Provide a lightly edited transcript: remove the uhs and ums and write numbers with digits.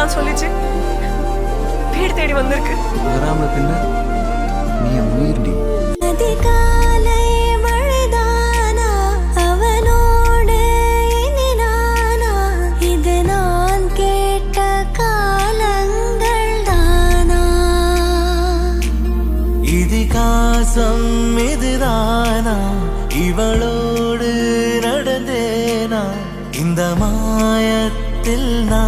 வரலாம் சொல்லிச்சு. வீடு தேடி வந்திருக்கு. வராமல பின்ன நீ என் உயிர்டி. அதிகாலை மழைதானா அவனோடு இனி நானா, இது நான் கேட்ட காலங்கள் தானா, இதிகாசம் இதுதானா, இவளோடு நடந்தேனா இந்த மாயத்தில் நான்